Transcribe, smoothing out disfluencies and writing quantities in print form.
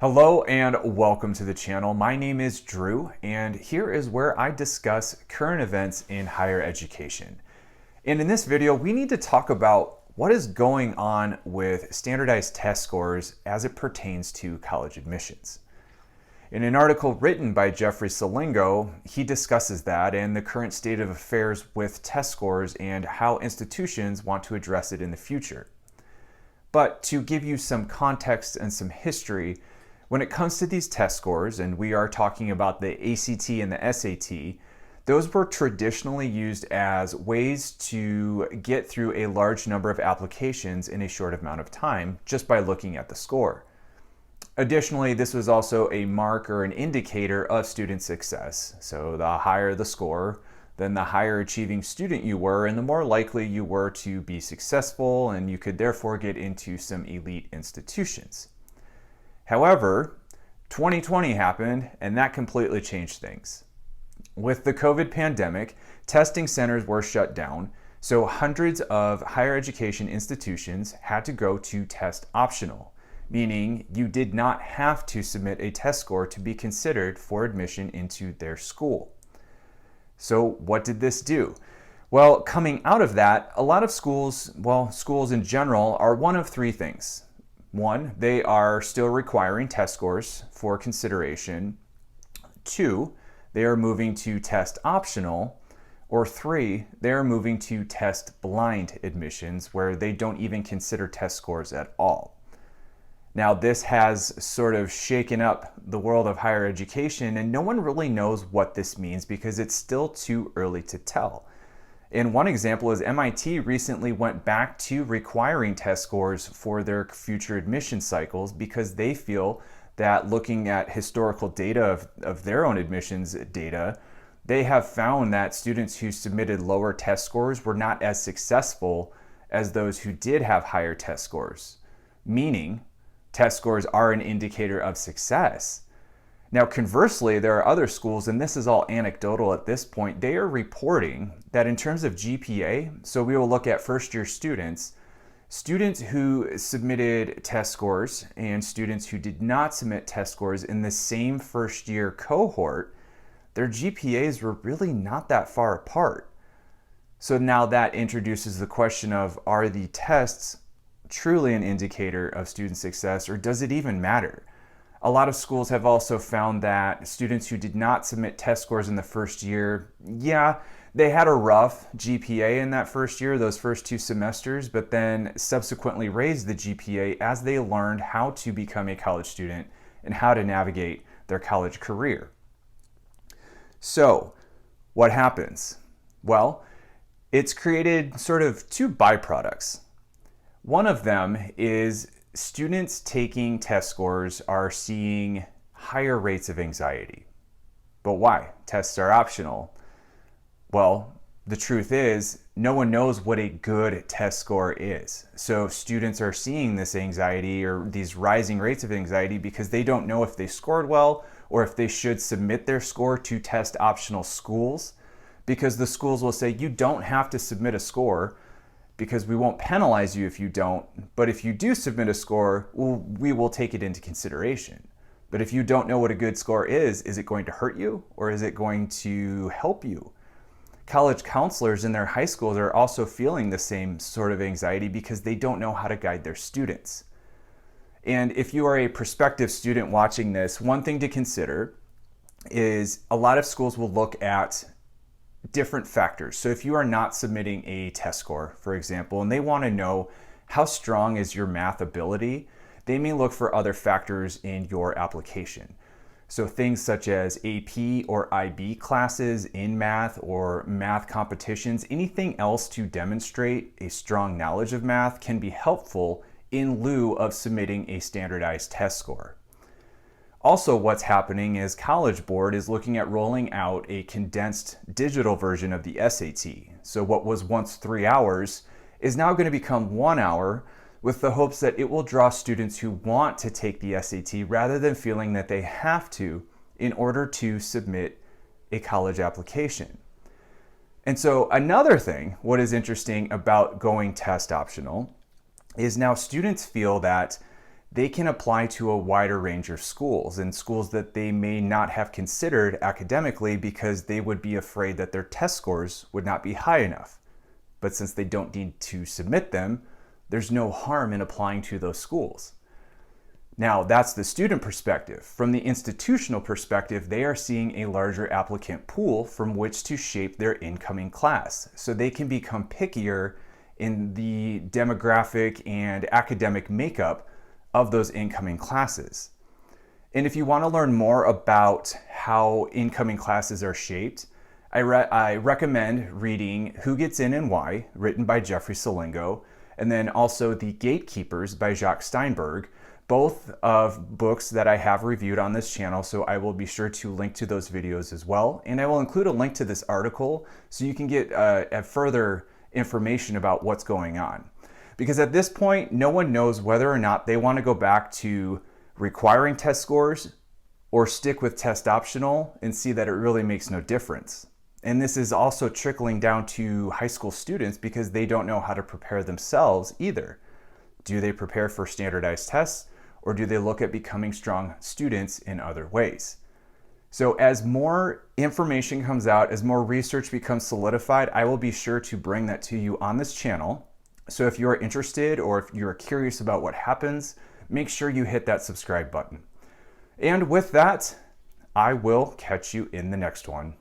Hello and welcome to the channel. My name is Drew, and here is where I discuss current events in higher education. And in this video, we need to talk about what is going on with standardized test scores as it pertains to college admissions. In an article written by Jeffrey Salingo, he discusses that and the current state of affairs with test scores and how institutions want to address it in the future. But to give you some context and some history, when it comes to these test scores, and we are talking about the ACT and the SAT, those were traditionally used as ways to get through a large number of applications in a short amount of time just by looking at the score. Additionally, this was also a mark or an indicator of student success. So the higher the score, then the higher achieving student you were, and the more likely you were to be successful, and you could therefore get into some elite institutions. However, 2020 happened, and that completely changed things. With the COVID pandemic, testing centers were shut down, so hundreds of higher education institutions had to go to test optional, meaning you did not have to submit a test score to be considered for admission into their school. So what did this do? Well, coming out of that, a lot of schools in general, are one of three things. One, they are still requiring test scores for consideration. Two, they are moving to test optional. Or three, they are moving to test blind admissions where they don't even consider test scores at all. Now, this has sort of shaken up the world of higher education, and no one really knows what this means because it's still too early to tell. And one example is MIT recently went back to requiring test scores for their future admission cycles because they feel that looking at historical data of their own admissions data, they have found that students who submitted lower test scores were not as successful as those who did have higher test scores, meaning test scores are an indicator of success. Now, conversely, there are other schools, and this is all anecdotal at this point, they are reporting that in terms of GPA, so we will look at first-year students who submitted test scores and students who did not submit test scores in the same first-year cohort, their GPAs were really not that far apart. So now that introduces the question of, are the tests truly an indicator of student success, or does it even matter? A lot of schools have also found that students who did not submit test scores in the first year, they had a rough GPA in that first year, those first 2 semesters, but then subsequently raised the GPA as they learned how to become a college student and how to navigate their college career. So, what happens? Well, it's created sort of 2 byproducts. One of them is students taking test scores are seeing higher rates of anxiety. But why? Tests are optional. Well, the truth is, no one knows what a good test score is. So students are seeing this anxiety or these rising rates of anxiety because they don't know if they scored well or if they should submit their score to test optional schools, because the schools will say you don't have to submit a score because we won't penalize you if you don't, but if you do submit a score, we will take it into consideration. But if you don't know what a good score is it going to hurt you or is it going to help you? College counselors in their high schools are also feeling the same sort of anxiety because they don't know how to guide their students. And if you are a prospective student watching this, one thing to consider is a lot of schools will look at different factors. So if you are not submitting a test score, for example, and they want to know how strong is your math ability, they may look for other factors in your application. So things such as AP or IB classes in math or math competitions, anything else to demonstrate a strong knowledge of math can be helpful in lieu of submitting a standardized test score. Also, what's happening is College Board is looking at rolling out a condensed digital version of the SAT. So what was once 3 hours is now going to become 1 hour, with the hopes that it will draw students who want to take the SAT rather than feeling that they have to in order to submit a college application. And so another thing, what is interesting about going test optional, is now students feel that they can apply to a wider range of schools, and schools that they may not have considered academically because they would be afraid that their test scores would not be high enough. But since they don't need to submit them, there's no harm in applying to those schools. Now, that's the student perspective. From the institutional perspective, they are seeing a larger applicant pool from which to shape their incoming class, so they can become pickier in the demographic and academic makeup of those incoming classes. And if you want to learn more about how incoming classes are shaped, I recommend reading Who Gets In and Why, written by Jeffrey Selingo, and then also The Gatekeepers by Jacques Steinberg, both of books that I have reviewed on this channel, so I will be sure to link to those videos as well. And I will include a link to this article so you can get further information about what's going on. Because at this point, no one knows whether or not they want to go back to requiring test scores or stick with test optional and see that it really makes no difference. And this is also trickling down to high school students because they don't know how to prepare themselves either. Do they prepare for standardized tests, or do they look at becoming strong students in other ways? So as more information comes out, as more research becomes solidified, I will be sure to bring that to you on this channel. So if you're interested or if you're curious about what happens, make sure you hit that subscribe button. And with that, I will catch you in the next one.